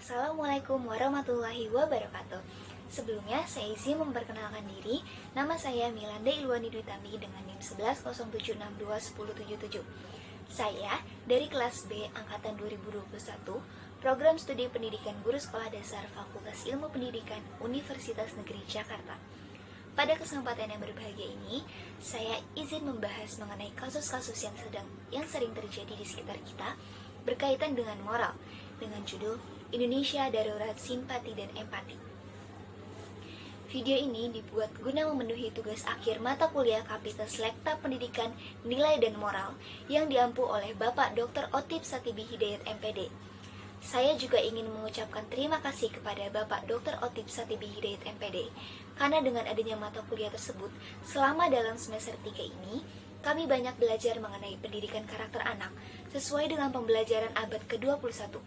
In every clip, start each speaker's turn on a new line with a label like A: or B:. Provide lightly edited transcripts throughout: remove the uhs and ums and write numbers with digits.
A: Assalamualaikum warahmatullahi wabarakatuh. Sebelumnya, saya izin memperkenalkan diri. Nama saya Milanda Ilwani Dwitami dengan NIM 1107621077. Saya dari kelas B angkatan 2021, Program Studi Pendidikan Guru Sekolah Dasar Fakultas Ilmu Pendidikan Universitas Negeri Jakarta. Pada kesempatan yang berbahagia ini, saya izin membahas mengenai kasus-kasus yang sering terjadi di sekitar kita berkaitan dengan moral, dengan judul Indonesia Darurat Simpati dan Empati. Video ini dibuat guna memenuhi tugas akhir mata kuliah Kapitas Lekta Pendidikan Nilai dan Moral yang diampu oleh Bapak Dr. Otip Satibi Hidayat MPD. Saya juga ingin mengucapkan terima kasih kepada Bapak Dr. Otip Satibi Hidayat MPD karena dengan adanya mata kuliah tersebut, selama dalam semester 3 ini, kami banyak belajar mengenai pendidikan karakter anak sesuai dengan pembelajaran abad ke-21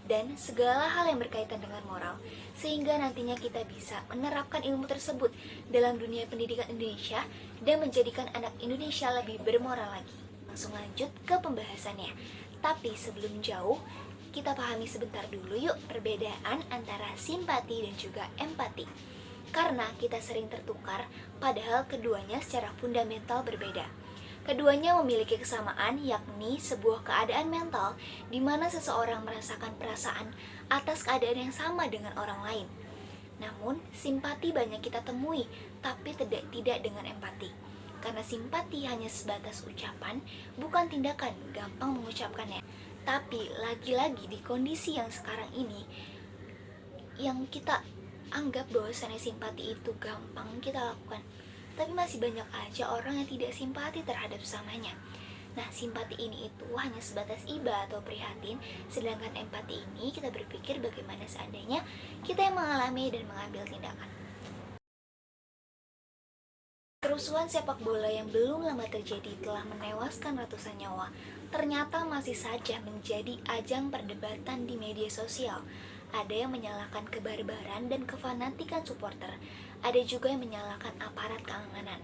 A: dan segala hal yang berkaitan dengan moral, sehingga nantinya kita bisa menerapkan ilmu tersebut dalam dunia pendidikan Indonesia dan menjadikan anak Indonesia lebih bermoral lagi. Langsung lanjut ke pembahasannya. Tapi sebelum jauh, kita pahami sebentar dulu yuk perbedaan antara simpati dan juga empati. Karena kita sering tertukar, padahal keduanya secara fundamental berbeda. Keduanya memiliki kesamaan, yakni sebuah keadaan mental di mana seseorang merasakan perasaan atas keadaan yang sama dengan orang lain. Namun, simpati banyak kita temui, tapi tidak dengan empati. Karena simpati hanya sebatas ucapan, bukan tindakan, gampang mengucapkannya. Tapi, lagi-lagi di kondisi yang sekarang ini, yang kita anggap bahwasannya simpati itu gampang kita lakukan, tapi masih banyak aja orang yang tidak simpati terhadap sesamanya. Nah, simpati ini itu hanya sebatas iba atau prihatin, sedangkan empati ini kita berpikir bagaimana seandainya kita yang mengalami dan mengambil tindakan. Kerusuhan sepak bola yang belum lama terjadi telah menewaskan ratusan nyawa, ternyata masih saja menjadi ajang perdebatan di media sosial. Ada yang menyalahkan kebarbaran dan kefanatikan supporter, ada juga yang menyalahkan aparat keamanan.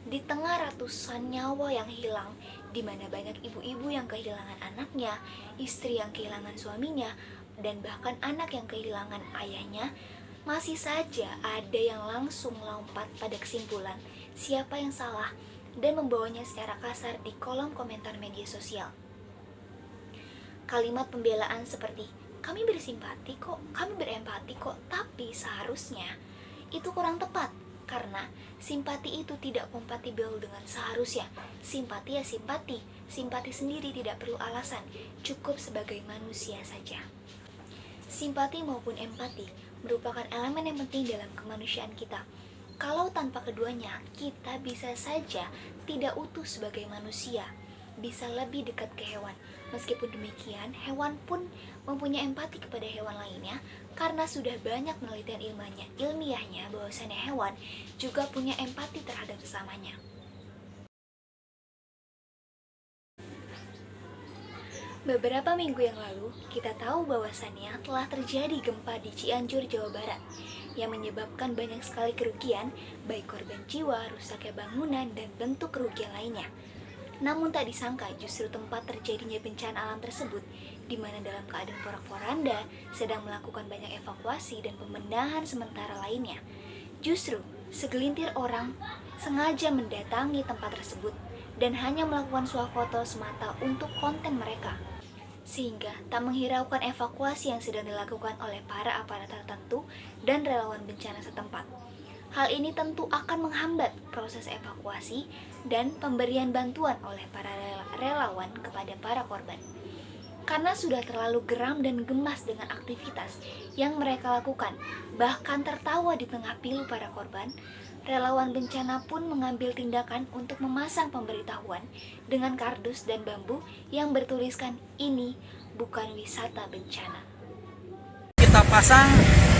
A: Di tengah ratusan nyawa yang hilang, di mana banyak ibu-ibu yang kehilangan anaknya, istri yang kehilangan suaminya, dan bahkan anak yang kehilangan ayahnya, masih saja ada yang langsung lompat pada kesimpulan siapa yang salah dan membawanya secara kasar di kolom komentar media sosial. Kalimat pembelaan seperti, kami bersimpati kok, kami berempati kok, tapi seharusnya itu kurang tepat, karena simpati itu tidak kompatibel dengan seharusnya. Simpati ya simpati, simpati sendiri tidak perlu alasan, cukup sebagai manusia saja. Simpati maupun empati merupakan elemen yang penting dalam kemanusiaan kita. Kalau tanpa keduanya, kita bisa saja tidak utuh sebagai manusia, bisa lebih dekat ke hewan. Meskipun demikian, hewan pun mempunyai empati kepada hewan lainnya karena sudah banyak penelitian ilmiahnya bahwasannya hewan juga punya empati terhadap sesamanya. Beberapa minggu yang lalu, kita tahu bahwasannya telah terjadi gempa di Cianjur, Jawa Barat yang menyebabkan banyak sekali kerugian, baik korban jiwa, rusaknya bangunan, dan bentuk kerugian lainnya. Namun tak disangka justru tempat terjadinya bencana alam tersebut, di mana dalam keadaan porak-poranda sedang melakukan banyak evakuasi dan pembenahan sementara lainnya. Justru segelintir orang sengaja mendatangi tempat tersebut dan hanya melakukan swafoto semata untuk konten mereka, sehingga tak menghiraukan evakuasi yang sedang dilakukan oleh para aparat tertentu dan relawan bencana setempat. Hal ini tentu akan menghambat proses evakuasi dan pemberian bantuan oleh para relawan kepada para korban. Karena sudah terlalu geram dan gemas dengan aktivitas yang mereka lakukan, bahkan tertawa di tengah pilu para korban, relawan bencana pun mengambil tindakan untuk memasang pemberitahuan dengan kardus dan bambu yang bertuliskan, "Ini bukan wisata bencana."
B: Kita pasang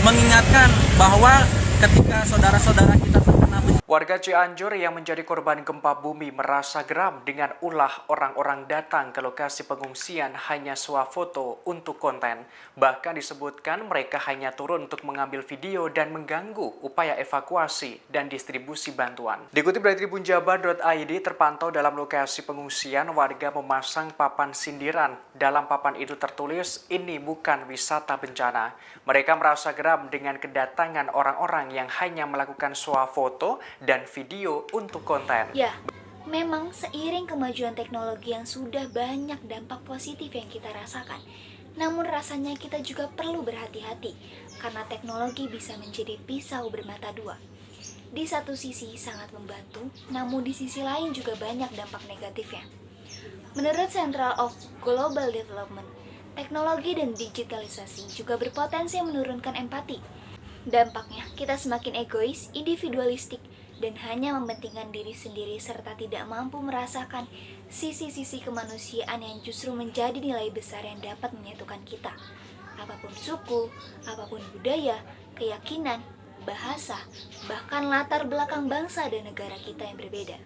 B: mengingatkan bahwa ketika saudara-saudara kita terkena bencana, Warga Cianjur yang menjadi korban gempa bumi merasa geram dengan ulah orang-orang datang ke lokasi pengungsian hanya swafoto untuk konten. Bahkan disebutkan mereka hanya turun untuk mengambil video dan mengganggu upaya evakuasi dan distribusi bantuan. Dikutip dari tribunjabar.id, terpantau dalam lokasi pengungsian warga memasang papan sindiran. Dalam papan itu tertulis, "Ini bukan wisata bencana." Mereka merasa geram dengan kedatangan orang-orang yang hanya melakukan swafoto dan video untuk konten.
A: Ya, memang seiring kemajuan teknologi yang sudah banyak dampak positif yang kita rasakan. Namun rasanya kita juga perlu berhati-hati karena teknologi bisa menjadi pisau bermata dua. Di satu sisi sangat membantu, namun di sisi lain juga banyak dampak negatifnya. Menurut Central of Global Development, teknologi dan digitalisasi juga berpotensi menurunkan empati. Dampaknya, kita semakin egois, individualistik, dan hanya mementingkan diri sendiri serta tidak mampu merasakan sisi-sisi kemanusiaan yang justru menjadi nilai besar yang dapat menyatukan kita. Apapun suku, apapun budaya, keyakinan, bahasa, bahkan latar belakang bangsa dan negara kita yang berbeda.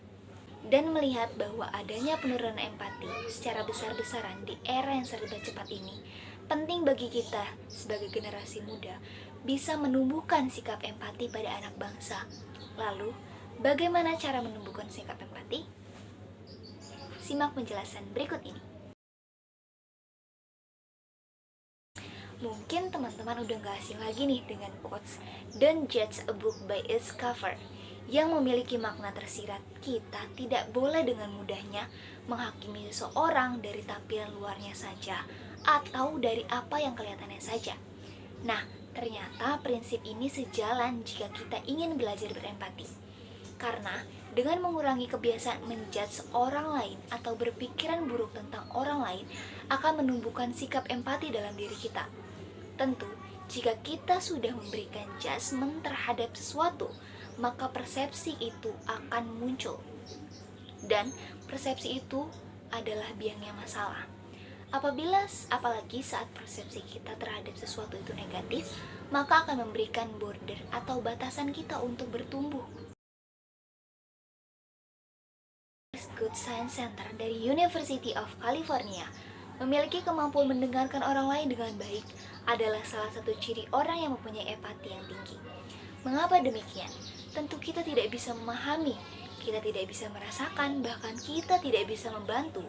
A: Dan melihat bahwa adanya penurunan empati secara besar-besaran di era yang serba cepat ini, penting bagi kita sebagai generasi muda bisa menumbuhkan sikap empati pada anak bangsa. Lalu, bagaimana cara menumbuhkan sikap empati? Simak penjelasan berikut ini. Mungkin teman-teman udah gak asing lagi nih dengan quotes "Don't judge a book by its cover" yang memiliki makna tersirat. Kita tidak boleh dengan mudahnya menghakimi seseorang dari tampilan luarnya saja atau dari apa yang kelihatannya saja. Nah, ternyata prinsip ini sejalan jika kita ingin belajar berempati. Karena dengan mengurangi kebiasaan menjudge orang lain atau berpikiran buruk tentang orang lain akan menumbuhkan sikap empati dalam diri kita. Tentu, jika kita sudah memberikan judgement terhadap sesuatu, maka persepsi itu akan muncul. Dan persepsi itu adalah biangnya masalah. Apalagi saat persepsi kita terhadap sesuatu itu negatif, maka akan memberikan border atau batasan kita untuk bertumbuh. Good Science Center dari University of California memiliki kemampuan mendengarkan orang lain dengan baik adalah salah satu ciri orang yang mempunyai empati yang tinggi. Mengapa demikian? Tentu kita tidak bisa memahami, kita tidak bisa merasakan, bahkan kita tidak bisa membantu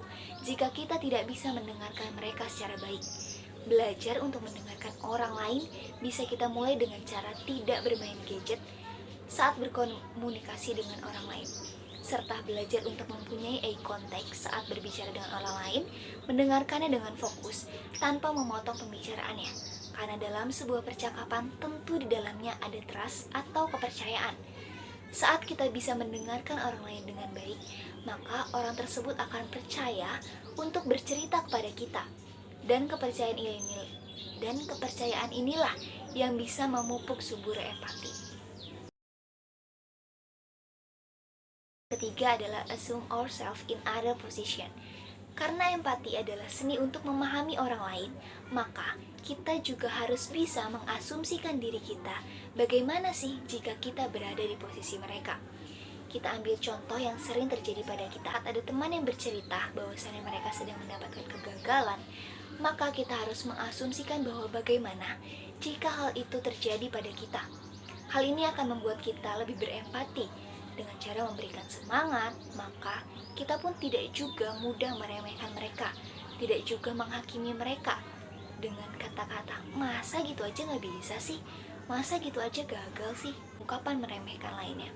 A: jika kita tidak bisa mendengarkan mereka secara baik. Belajar untuk mendengarkan orang lain bisa kita mulai dengan cara tidak bermain gadget saat berkomunikasi dengan orang lain, serta belajar untuk mempunyai eye contact saat berbicara dengan orang lain, mendengarkannya dengan fokus tanpa memotong pembicaraannya. Karena dalam sebuah percakapan tentu di dalamnya ada trust atau kepercayaan. Saat kita bisa mendengarkan orang lain dengan baik, maka orang tersebut akan percaya untuk bercerita kepada kita. Dan kepercayaan inilah yang bisa memupuk subur empati. Ketiga adalah assume ourselves in other position. Karena empati adalah seni untuk memahami orang lain, maka kita juga harus bisa mengasumsikan diri kita bagaimana sih jika kita berada di posisi mereka. Kita ambil contoh yang sering terjadi pada kita saat ada teman yang bercerita bahwasannya mereka sedang mendapatkan kegagalan, maka kita harus mengasumsikan bahwa bagaimana jika hal itu terjadi pada kita. Hal ini akan membuat kita lebih berempati. Dengan cara memberikan semangat, maka kita pun tidak juga mudah meremehkan mereka, tidak juga menghakimi mereka dengan kata-kata, "Masa gitu aja gak bisa sih? Masa gitu aja gagal sih?" Ungkapan meremehkan lainnya.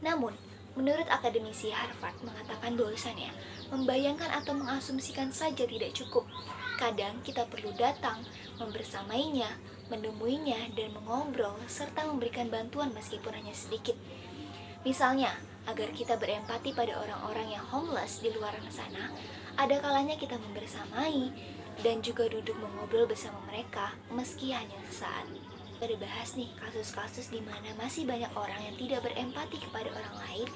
A: Namun, menurut akademisi Harvard mengatakan bahwasannya membayangkan atau mengasumsikan saja tidak cukup. Kadang kita perlu datang, membersamainya, menemuinya, dan mengobrol serta memberikan bantuan meskipun hanya sedikit. Misalnya, agar kita berempati pada orang-orang yang homeless di luar sana, ada kalanya kita membersamai dan juga duduk mengobrol bersama mereka meski hanya sesaat. Kita bahas nih kasus-kasus di mana masih banyak orang yang tidak berempati kepada orang lain.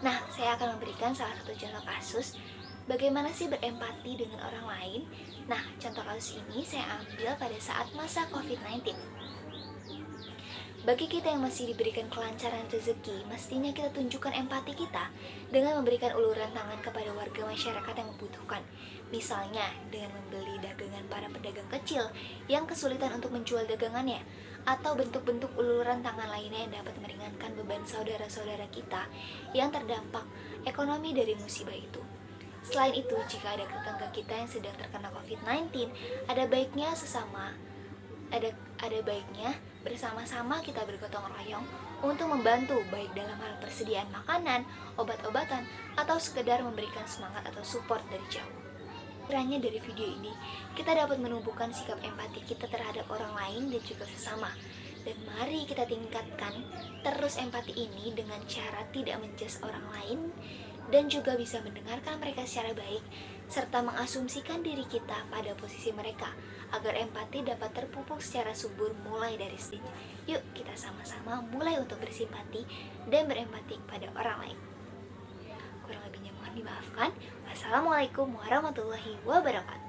A: Nah, saya akan memberikan salah satu contoh kasus bagaimana sih berempati dengan orang lain. Nah, contoh kasus ini saya ambil pada saat masa COVID-19. Bagi kita yang masih diberikan kelancaran rezeki, mestinya kita tunjukkan empati kita dengan memberikan uluran tangan kepada warga masyarakat yang membutuhkan. Misalnya, dengan membeli dagangan para pedagang kecil yang kesulitan untuk menjual dagangannya, atau bentuk-bentuk uluran tangan lainnya yang dapat meringankan beban saudara-saudara kita yang terdampak ekonomi dari musibah itu. Selain itu, jika ada tetangga kita yang sedang terkena COVID-19, ada baiknya bersama-sama kita bergotong royong untuk membantu baik dalam hal persediaan makanan, obat-obatan, atau sekedar memberikan semangat atau support dari jauh. Kiranya dari video ini, kita dapat menumbuhkan sikap empati kita terhadap orang lain dan juga sesama. Dan mari kita tingkatkan terus empati ini dengan cara tidak menjudge orang lain dan juga bisa mendengarkan mereka secara baik serta mengasumsikan diri kita pada posisi mereka agar empati dapat terpupuk secara subur mulai dari sini. Yuk kita sama-sama mulai untuk bersimpati dan berempati kepada orang lain. Kurang lebihnya mohon dimaafkan. Wassalamualaikum warahmatullahi wabarakatuh.